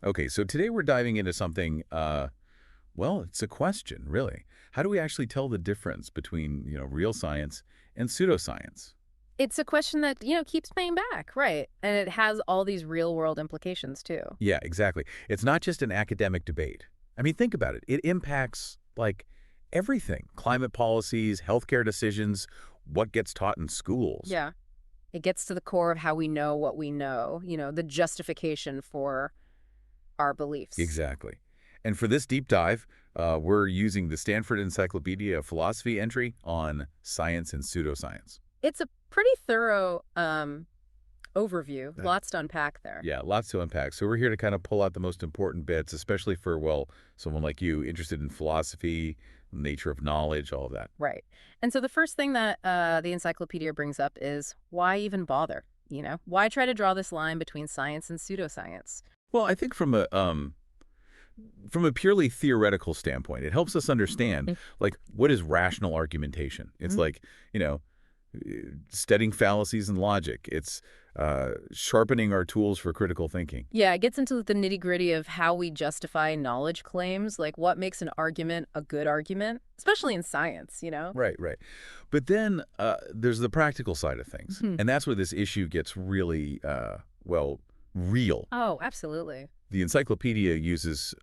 Okay, so today we're diving into something, well, it's a question, really. How do we actually tell the difference between, real science and pseudoscience? It's a question that, keeps paying back, right? And it has all these real-world implications, too. Yeah, exactly. It's not just an academic debate. I mean, think about it. It impacts, like, everything. Climate policies, healthcare decisions, what gets taught in schools. Yeah. It gets to the core of how we know what we know, the justification for our beliefs. Exactly. And for this deep dive, we're using the Stanford Encyclopedia of Philosophy entry on science and pseudoscience. It's a pretty thorough overview. Uh, Lots to unpack there. Yeah, lots to unpack. So we're here to kind of pull out the most important bits, especially for, well, someone like you interested in philosophy, nature of knowledge, all of that. Right. And so the first thing that the encyclopedia brings up is why even bother? Why try to draw this line between science and pseudoscience? Well, I think from a purely theoretical standpoint, it helps us understand, like, what is rational argumentation? It's Mhm. like, you know, studying fallacies and logic. It's sharpening our tools for critical thinking. Yeah, it gets into the nitty-gritty of how we justify knowledge claims, like what makes an argument a good argument, especially in science. Right, right. But then there's the practical side of things. Mhm. And that's where this issue gets really, well, real. Oh, absolutely. The encyclopedia uses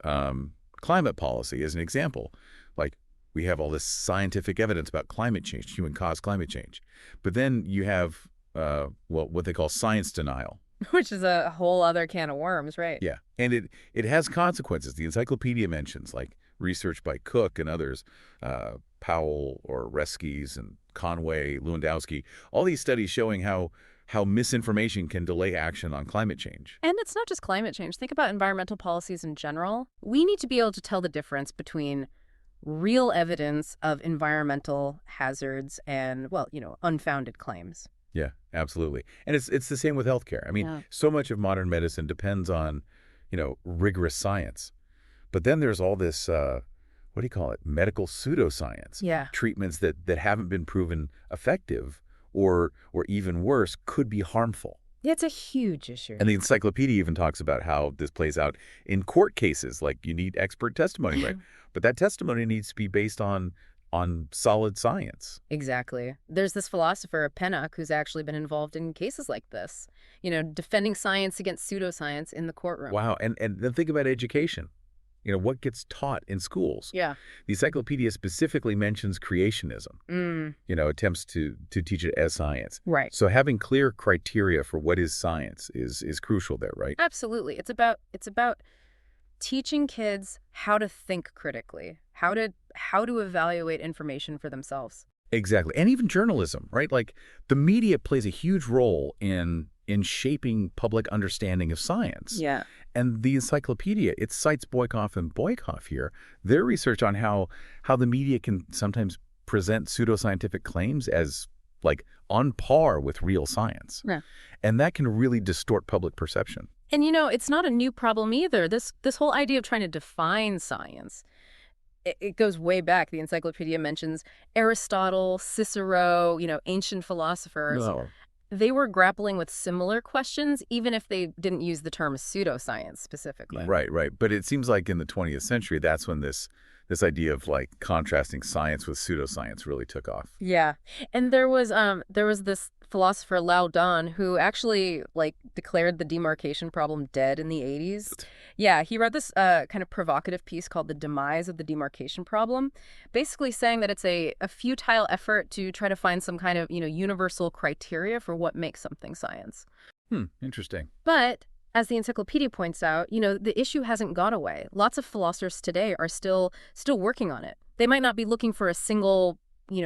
climate policy as an example. Like, we have all this scientific evidence about climate change, human-caused climate change. But then you have, well, what they call science denial. Which is a whole other can of worms, right? Yeah, and it has consequences. The encyclopedia mentions, like, research by Cook and others, Powell or Reskies and Conway, Lewandowski, all these studies showing how misinformation can delay action on climate change. And it's not just climate change. Think about environmental policies in general. We need to be able to tell the difference between real evidence of environmental hazards and, well, unfounded claims. Yeah, absolutely. And it's the same with healthcare. I mean, Yeah. so much of modern medicine depends on, rigorous science. But then there's all this, what do you call it, medical pseudoscience, Yeah. treatments that haven't been proven effective or even worse, could be harmful. It's a huge issue. And the encyclopedia even talks about how this plays out in court cases. Like, you need expert testimony, right? But that testimony needs to be based on solid science. Exactly. There's this philosopher, Pennock, who's actually been involved in cases like this, defending science against pseudoscience in the courtroom. Wow. And then think about education. What gets taught in schools. Yeah. The encyclopedia specifically mentions creationism, attempts to teach it as science. Right. So having clear criteria for what is science is crucial there, right? Absolutely. It's about teaching kids how to think critically, how to evaluate information for themselves. Exactly. And even journalism, right? Like, the media plays a huge role in shaping public understanding of science. Yeah. And the encyclopedia, it cites Boykoff and Boykoff here, their research on how the media can sometimes present pseudoscientific claims as, like, on par with real science. Yeah. And that can really distort public perception. And it's not a new problem either. This whole idea of trying to define science, it goes way back. The encyclopedia mentions Aristotle, Cicero, ancient philosophers. No. They were grappling with similar questions, even if they didn't use the term pseudoscience specifically. Right, right. But it seems like in the 20th century, that's when this idea of, like, contrasting science with pseudoscience really took off. Yeah. And there was this philosopher, Laudon, who actually, like, declared the demarcation problem dead in the 80s. Yeah, he wrote this kind of provocative piece called The Demise of the Demarcation Problem, basically saying that it's a futile effort to try to find some kind of, universal criteria for what makes something science. Interesting. But as the encyclopedia points out, the issue hasn't gone away. Lots of philosophers today are still working on it. They might not be looking for a single,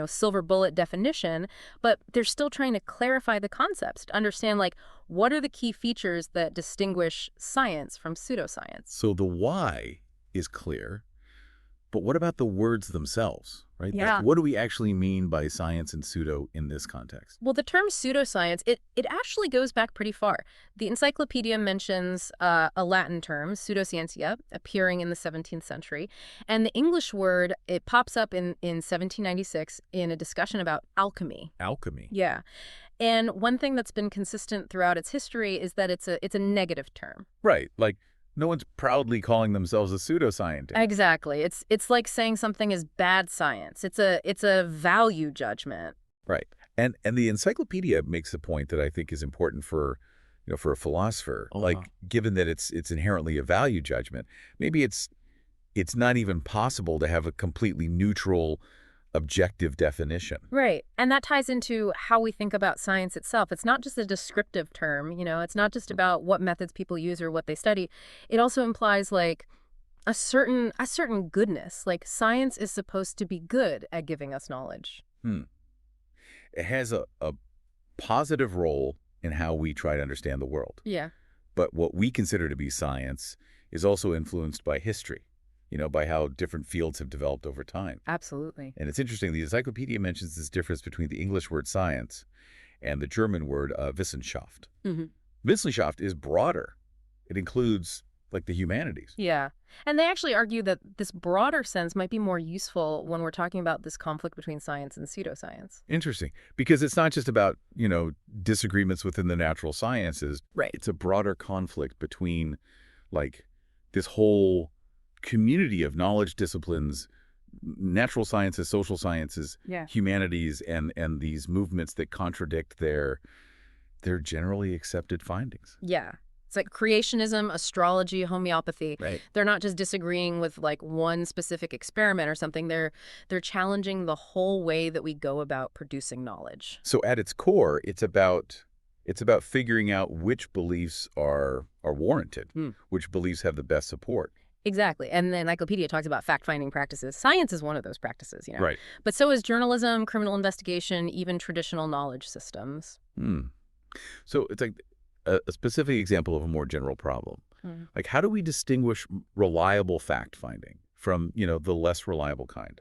silver bullet definition, but they're still trying to clarify the concepts to understand, like, what are the key features that distinguish science from pseudoscience. So the why is clear, but what about the words themselves, right? Yeah. What do we actually mean by science and pseudo in this context? Well, the term pseudoscience, it actually goes back pretty far. The encyclopedia mentions a Latin term, pseudoscientia, appearing in the 17th century. And the English word, it pops up in 1796 in a discussion about alchemy. Alchemy. Yeah. And one thing that's been consistent throughout its history is that it's a negative term. Right. Like, No one's proudly calling themselves a pseudoscientist. Exactly. It's like saying something is bad science. It's a value judgment. Right. And the encyclopedia makes a point that I think is important for, for a philosopher. Like, given that it's inherently a value judgment, maybe it's not even possible to have a completely neutral, objective definition. Right. And that ties into how we think about science itself. It's not just a descriptive term, it's not just about what methods people use or what they study. It also implies like a certain goodness. Like science is supposed to be good at giving us knowledge. Hmm. It has a positive role in how we try to understand the world. Yeah. But what we consider to be science is also influenced by history, by how different fields have developed over time. Absolutely. And it's interesting, the encyclopedia mentions this difference between the English word science and the German word Wissenschaft. Hmm. Wissenschaft is broader. It includes, like, the humanities. Yeah. And they actually argue that this broader sense might be more useful when we're talking about this conflict between science and pseudoscience. Interesting. Because it's not just about, disagreements within the natural sciences. Right. It's a broader conflict between, like, this whole community of knowledge disciplines, natural sciences, social sciences, Yeah. humanities, and these movements that contradict their generally accepted findings. Yeah. It's like creationism, astrology, homeopathy. Right. They're not just disagreeing with like one specific experiment or something. They're challenging the whole way that we go about producing knowledge. So at its core, it's about figuring out which beliefs are warranted, which beliefs have the best support. Exactly. And the encyclopedia talks about fact-finding practices. Science is one of those practices, Right. But so is journalism, criminal investigation, even traditional knowledge systems. So it's like a specific example of a more general problem. Like, how do we distinguish reliable fact-finding from, the less reliable kind?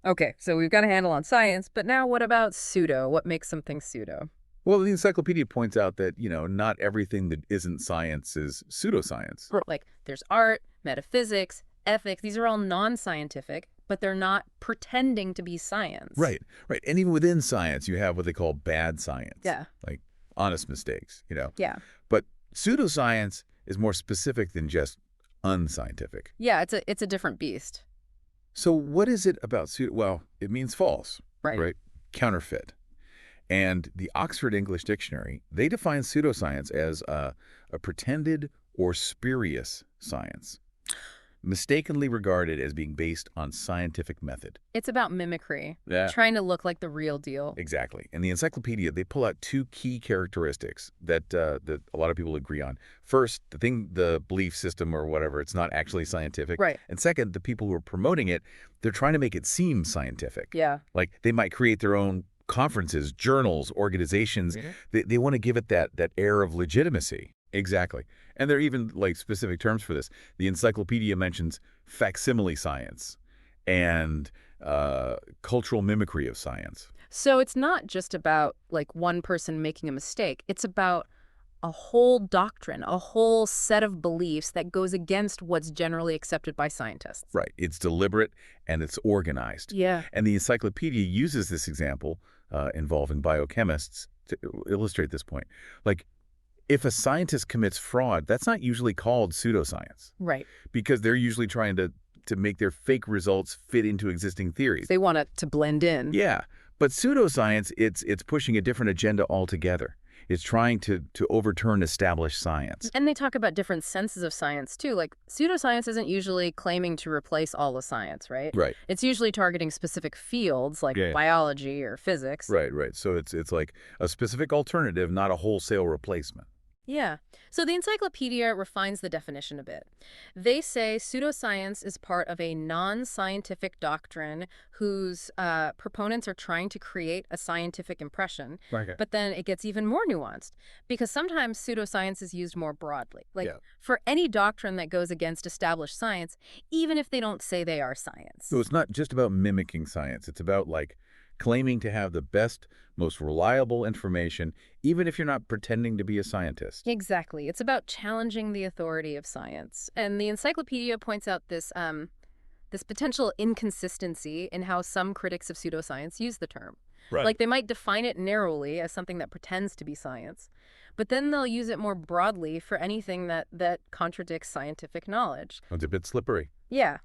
Okay, so we've got a handle on science, but now what about pseudo? What makes something pseudo? Well, the encyclopedia points out that, not everything that isn't science is pseudoscience. Like there's art, metaphysics, ethics. These are all non-scientific, but they're not pretending to be science. Right. And even within science, you have what they call bad science. Yeah. Like honest mistakes, Yeah. But pseudoscience is more specific than just unscientific. Yeah, it's a different beast. So what is it about pseudo? Well, it means false, Right. Counterfeit. And the Oxford English Dictionary, they define pseudoscience as a pretended or spurious science, mistakenly regarded as being based on scientific method. It's about mimicry. Yeah. Trying to look like the real deal. Exactly. And the encyclopedia, they pull out two key characteristics that a lot of people agree on. First, the belief system or whatever, it's not actually scientific. Right. And second, the people who are promoting it, they're trying to make it seem scientific. Yeah. Like they might create their own conferences, journals, organizations. They want to give it that air of legitimacy. Exactly. And there are even like specific terms for this. The encyclopedia mentions facsimile science and cultural mimicry of science. So it's not just about like one person making a mistake. It's about a whole doctrine, a whole set of beliefs that goes against what's generally accepted by scientists. Right. It's deliberate and it's organized. Yeah. And the encyclopedia uses this example involving biochemists to illustrate this point. Like, if a scientist commits fraud, that's not usually called pseudoscience. Right. Because they're usually trying to make their fake results fit into existing theories. They want it to blend in. Yeah. But pseudoscience, it's pushing a different agenda altogether. It's trying to overturn established science. And they talk about different senses of science, too. Like, pseudoscience isn't usually claiming to replace all of science, right? Right. It's usually targeting specific fields like biology or physics. Right. So it's like a specific alternative, not a wholesale replacement. Yeah. So the encyclopedia refines the definition a bit. They say pseudoscience is part of a non-scientific doctrine whose proponents are trying to create a scientific impression. Okay. But then it gets even more nuanced because sometimes pseudoscience is used more broadly. Like for any doctrine that goes against established science, even if they don't say they are science. So it's not just about mimicking science. It's about like claiming to have the best, most reliable information, even if you're not pretending to be a scientist. Exactly. It's about challenging the authority of science. And the encyclopedia points out this potential inconsistency in how some critics of pseudoscience use the term. Right. Like they might define it narrowly as something that pretends to be science, but then they'll use it more broadly for anything that contradicts scientific knowledge. Oh, it's a bit slippery. Yeah.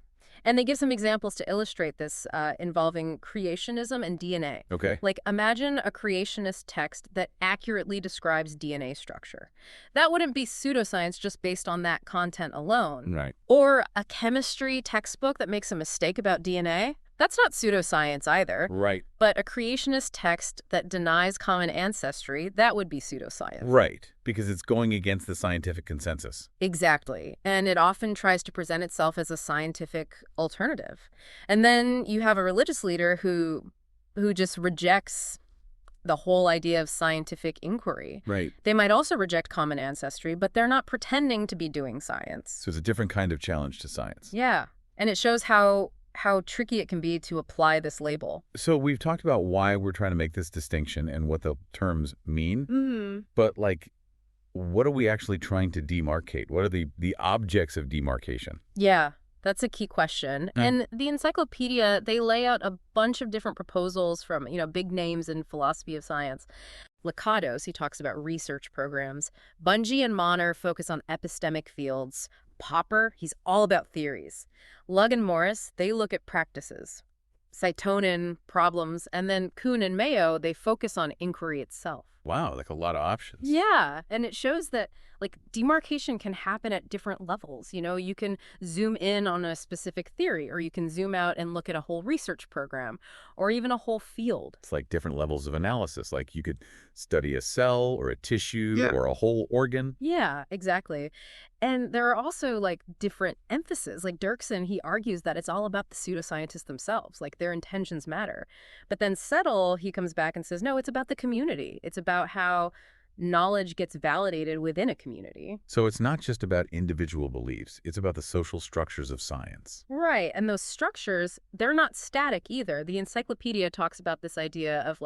And they give some examples to illustrate this involving creationism and DNA. Okay. Like, imagine a creationist text that accurately describes DNA structure. That wouldn't be pseudoscience just based on that content alone. Right. Or a chemistry textbook that makes a mistake about DNA. That's not pseudoscience either. Right. But a creationist text that denies common ancestry, that would be pseudoscience. Right. Because it's going against the scientific consensus. Exactly. And it often tries to present itself as a scientific alternative. And then you have a religious leader who just rejects the whole idea of scientific inquiry. Right. They might also reject common ancestry, but they're not pretending to be doing science. So it's a different kind of challenge to science. Yeah. And it shows how tricky it can be to apply this label. So we've talked about why we're trying to make this distinction and what the terms mean. Mm-hmm. But, like, what are we actually trying to demarcate? What are the objects of demarcation? Yeah, that's a key question. Mm. And the encyclopedia, they lay out a bunch of different proposals from, big names in philosophy of science. Licados, he talks about research programs. Bunge and Mahner focus on epistemic fields. Popper, he's all about theories. Lugg and Morris, they look at practices. Saitonin, problems, and then Kuhn and Mayo, they focus on inquiry itself. Wow, like a lot of options. Yeah, and it shows that demarcation can happen at different levels. You can zoom in on a specific theory, or you can zoom out and look at a whole research program, or even a whole field. It's like different levels of analysis. Like you could study a cell or a tissue or a whole organ. Yeah, exactly. And there are also different emphases. Like Dirksen, he argues that it's all about the pseudoscientists themselves, their intentions matter. But then Settle, he comes back and says, no, it's about the community. It's about how knowledge gets validated within a community. So it's not just about individual beliefs. It's about the social structures of science. Right. And those structures, they're not static either. The encyclopedia talks about this idea of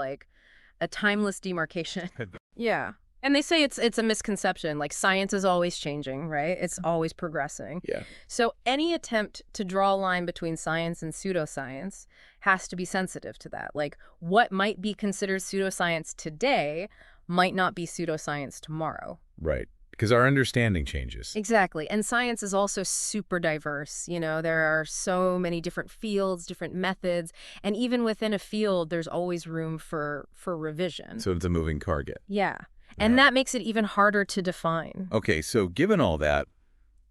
a timeless demarcation. Yeah. And they say it's a misconception. Science is always changing, right? It's always progressing. Yeah. So any attempt to draw a line between science and pseudoscience has to be sensitive to that. What might be considered pseudoscience today might not be pseudoscience tomorrow. Right. Because our understanding changes. Exactly. And science is also super diverse. There are so many different fields, different methods, and even within a field, there's always room for revision. So it's a moving target. Yeah. And that makes it even harder to define. Okay, so given all that,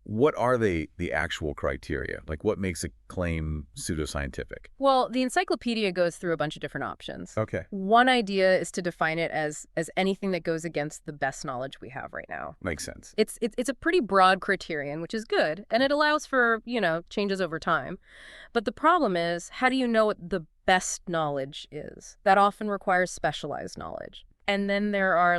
what are the actual criteria? What makes a claim pseudoscientific? Well, the encyclopedia goes through a bunch of different options. Okay. One idea is to define it as anything that goes against the best knowledge we have right now. Makes sense. It's a pretty broad criterion, which is good, and it allows for, changes over time. But the problem is, how do you know what the best knowledge is? That often requires specialized knowledge. And then there are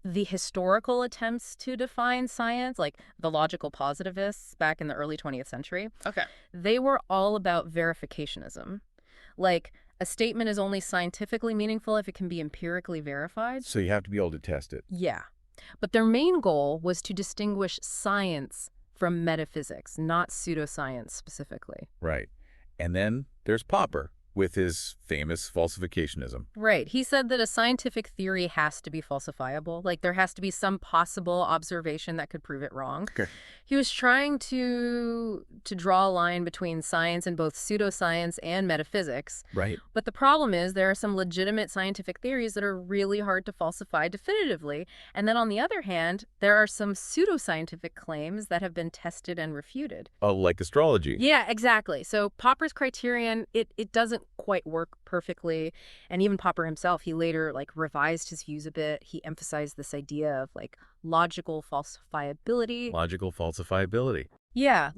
the historical attempts to define science, like the logical positivists back in the early 20th century. Okay. They were all about verificationism. A statement is only scientifically meaningful if it can be empirically verified. So you have to be able to test it. Yeah. But their main goal was to distinguish science from metaphysics, not pseudoscience specifically. Right. And then there's Popper with his famous falsificationism. Right. He said that a scientific theory has to be falsifiable. There has to be some possible observation that could prove it wrong. Okay. He was trying to draw a line between science and both pseudoscience and metaphysics. Right. But the problem is there are some legitimate scientific theories that are really hard to falsify definitively. And then on the other hand, there are some pseudoscientific claims that have been tested and refuted. Oh, like astrology. Yeah, exactly. So Popper's criterion, it doesn't quite work perfectly. And even Popper himself, he later revised his views a bit. He emphasized this idea of logical falsifiability. Logical falsifiability. Yeah,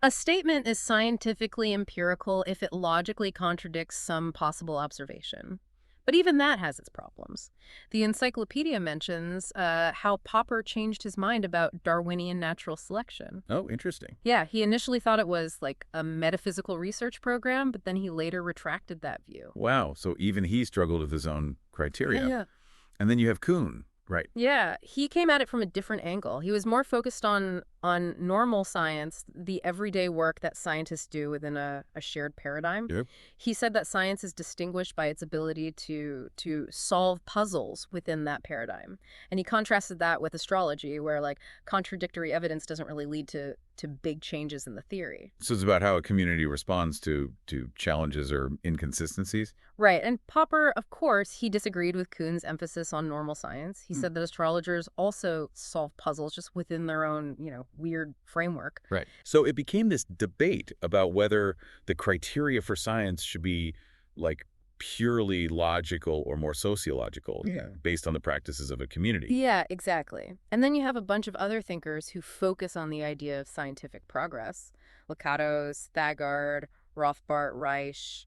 a statement is scientifically empirical if it logically contradicts some possible observation. But even that has its problems. The encyclopedia mentions how Popper changed his mind about Darwinian natural selection. Oh, interesting. Yeah, he initially thought it was a metaphysical research program, but then he later retracted that view. Wow. So even he struggled with his own criteria. Yeah. And then you have Kuhn. Right. Yeah, he came at it from a different angle. He was more focused on on normal science, the everyday work that scientists do within a shared paradigm. Yep. He said that science is distinguished by its ability to solve puzzles within that paradigm. And he contrasted that with astrology, where like contradictory evidence doesn't really lead to big changes in the theory. So it's about how a community responds to challenges or inconsistencies. Right. And Popper, of course, he disagreed with Kuhn's emphasis on normal science. He said that astrologers also solve puzzles just within their own, weird framework. Right. So it became this debate about whether the criteria for science should be like purely logical or more sociological, based on the practices of a community. Yeah, exactly. And then you have a bunch of other thinkers who focus on the idea of scientific progress. Lakatos, Thagard, Rothbart, Reich,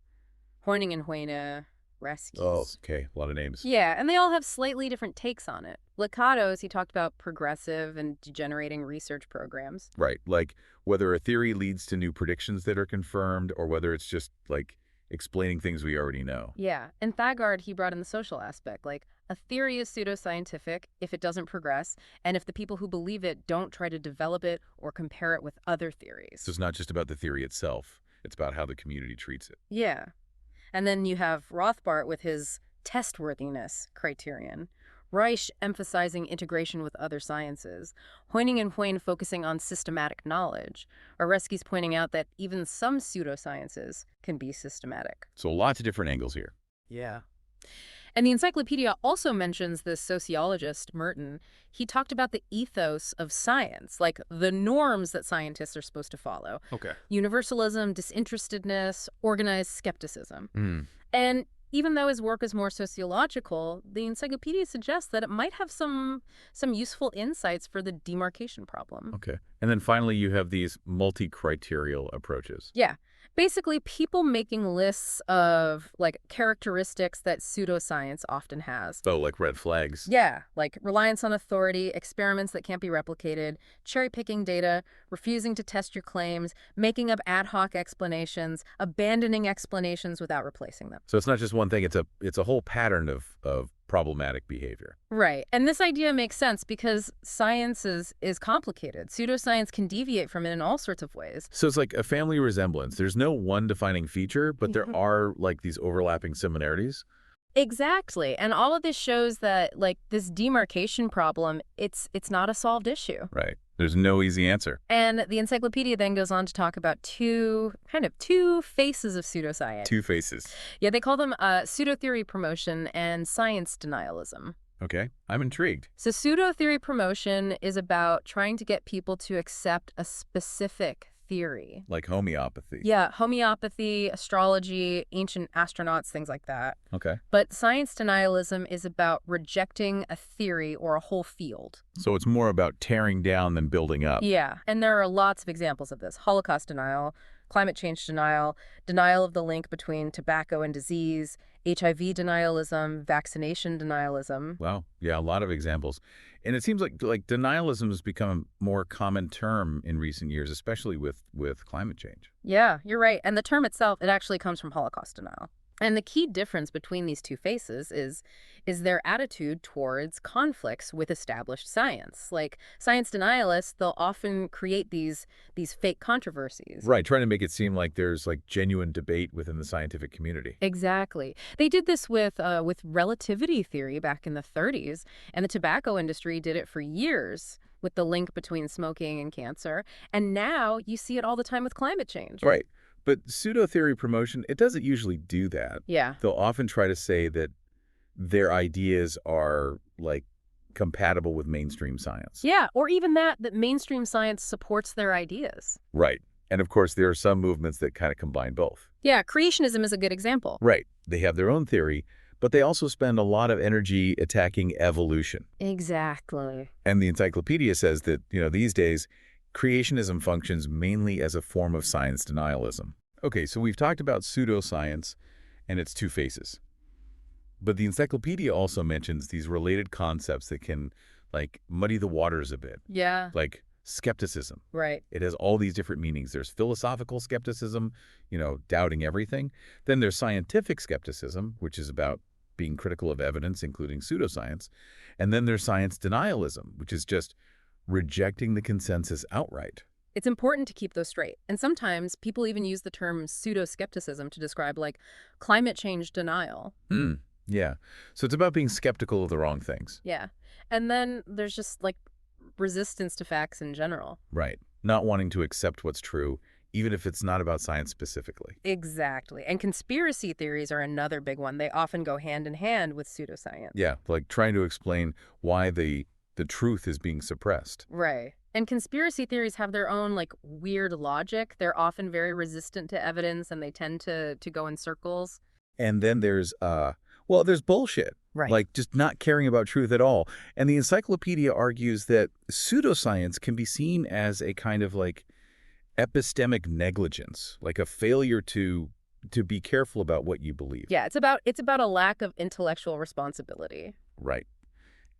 Hoyningen, Oh, Reskies. okay. A lot of names. Yeah, and they all have slightly different takes on it. Lakatos, he talked about progressive and degenerating research programs. Right. Like whether a theory leads to new predictions that are confirmed or whether it's just like explaining things we already know. Yeah, and Thagard, he brought in the social aspect. Like, a theory is pseudoscientific if it doesn't progress, and if the people who believe it don't try to develop it or compare it with other theories. So it's not just about the theory itself. It's about how the community treats it. Yeah. And then you have Rothbart with his testworthiness criterion, Reich emphasizing integration with other sciences, Hoyningen focusing on systematic knowledge, Oresky's pointing out that even some pseudosciences can be systematic. So lots of different angles here. Yeah. And the encyclopedia also mentions this sociologist, Merton. He talked about the ethos of science, like the norms that scientists are supposed to follow. Okay. Universalism, disinterestedness, organized skepticism. Mm. And even though his work is more sociological, the encyclopedia suggests that it might have some useful insights for the demarcation problem. Okay. And then finally, you have these multi-criterial approaches. Yeah. Basically, people making lists of, like, characteristics that pseudoscience often has. So like red flags. Yeah, like reliance on authority, experiments that can't be replicated, cherry-picking data, refusing to test your claims, making up ad hoc explanations, abandoning explanations without replacing them. So it's not just one thing. It's a whole pattern of problematic behavior. Right. And this idea makes sense because science is complicated. Pseudoscience can deviate from it in all sorts of ways. So it's like a family resemblance. There's no one defining feature, but there are like these overlapping similarities. Exactly. And all of this shows that, like, this demarcation problem, it's not a solved issue. Right. There's no easy answer. And the encyclopedia then goes on to talk about two faces of pseudoscience. Two faces. Yeah, they call them pseudo-theory promotion and science denialism. Okay. I'm intrigued. So pseudo-theory promotion is about trying to get people to accept a specific theory. Like homeopathy. Yeah, homeopathy, astrology, ancient astronauts, things like that. Okay. But science denialism is about rejecting a theory or a whole field. So it's more about tearing down than building up. Yeah, and there are lots of examples of this. Holocaust denial, climate change denial, denial of the link between tobacco and disease, HIV denialism, vaccination denialism. Wow. Yeah, a lot of examples. And it seems like denialism has become a more common term in recent years, especially with climate change. Yeah, you're right. And the term itself, it actually comes from Holocaust denial. And the key difference between these two faces is their attitude towards conflicts with established science. Like science denialists, they'll often create these fake controversies. Right, trying to make it seem like there's like genuine debate within the scientific community. Exactly. They did this with relativity theory back in the 30s, and the tobacco industry did it for years with the link between smoking and cancer. And now you see it all the time with climate change. Right. But pseudo-theory promotion, it doesn't usually do that. Yeah. They'll often try to say that their ideas are, like, compatible with mainstream science. Yeah, or even that mainstream science supports their ideas. Right. And, of course, there are some movements that kind of combine both. Yeah, creationism is a good example. Right. They have their own theory, but they also spend a lot of energy attacking evolution. Exactly. And the encyclopedia says that, these days, creationism functions mainly as a form of science denialism. Okay, so we've talked about pseudoscience and its two faces. But the encyclopedia also mentions these related concepts that can, like, muddy the waters a bit. Yeah. Like skepticism. Right. It has all these different meanings. There's philosophical skepticism, doubting everything. Then there's scientific skepticism, which is about being critical of evidence, including pseudoscience. And then there's science denialism, which is just rejecting the consensus outright. It's important to keep those straight. And sometimes people even use the term pseudo-skepticism to describe, like, climate change denial. Hmm. Yeah. So it's about being skeptical of the wrong things. Yeah. And then there's just, like, resistance to facts in general. Right. Not wanting to accept what's true, even if it's not about science specifically. Exactly. And conspiracy theories are another big one. They often go hand in hand with pseudoscience. Yeah, like trying to explain why the truth is being suppressed. Right. And conspiracy theories have their own, like, weird logic. They're often very resistant to evidence, and they tend to go in circles. And then there's bullshit. Right. Like just not caring about truth at all. And the encyclopedia argues that pseudoscience can be seen as a kind of like epistemic negligence, like a failure to be careful about what you believe. Yeah, it's about a lack of intellectual responsibility, Right.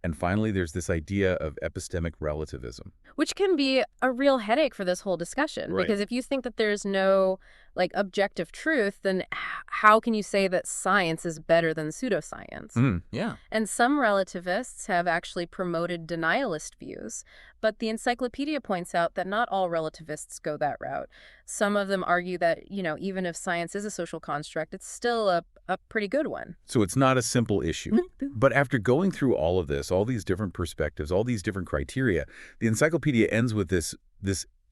And finally, there's this idea of epistemic relativism. which can be a real headache for this whole discussion. Right. Because if you think that there's no, like, objective truth, then how can you say that science is better than pseudoscience? Yeah. And some relativists have actually promoted denialist views, but the encyclopedia points out that not all relativists go that route. Some of them argue that, even if science is a social construct, it's still a pretty good one. So it's not a simple issue. But after going through all of this, all these different perspectives, all these different criteria, the encyclopedia ends with this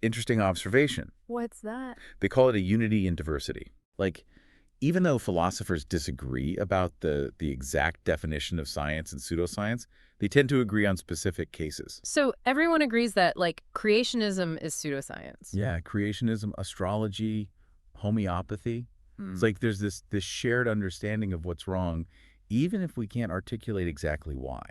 interesting observation. What's that? They call it a unity in diversity. Like, even though philosophers disagree about the exact definition of science and pseudoscience, they tend to agree on specific cases. So everyone agrees that, like, creationism is pseudoscience. Yeah, creationism, astrology, homeopathy. Hmm. It's like there's this shared understanding of what's wrong, even if we can't articulate exactly why.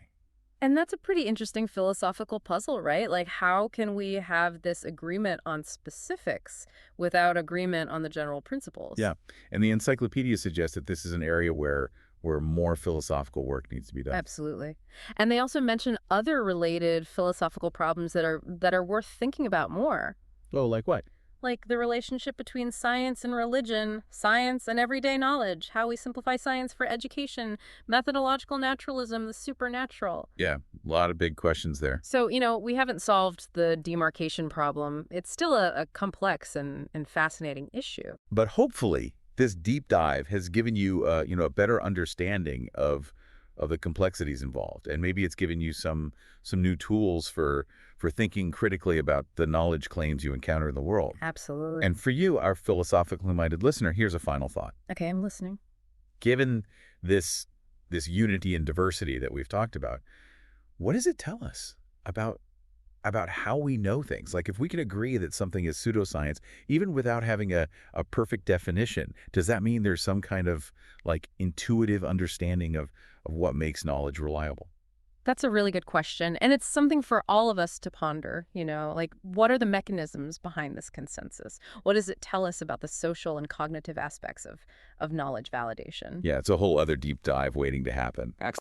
And that's a pretty interesting philosophical puzzle, right? Like, how can we have this agreement on specifics without agreement on the general principles? Yeah, and the encyclopedia suggests that this is an area where more philosophical work needs to be done. Absolutely. And they also mention other related philosophical problems that are worth thinking about more. Oh, like what? Like the relationship between science and religion, science and everyday knowledge, how we simplify science for education, methodological naturalism, the supernatural. Yeah, a lot of big questions there. So, we haven't solved the demarcation problem. It's still a complex and fascinating issue. But hopefully, this deep dive has given you, a better understanding of the complexities involved, and maybe it's given you some new tools for thinking critically about the knowledge claims you encounter in the world. Absolutely. And for you, our philosophically minded listener, here's a final thought. Okay, I'm listening. Given this unity and diversity that we've talked about, what does it tell us about how we know things? Like if we can agree that something is pseudoscience, even without having a perfect definition, does that mean there's some kind of like intuitive understanding of what makes knowledge reliable? That's a really good question. And it's something for all of us to ponder, like, what are the mechanisms behind this consensus? What does it tell us about the social and cognitive aspects of knowledge validation? Yeah, it's a whole other deep dive waiting to happen.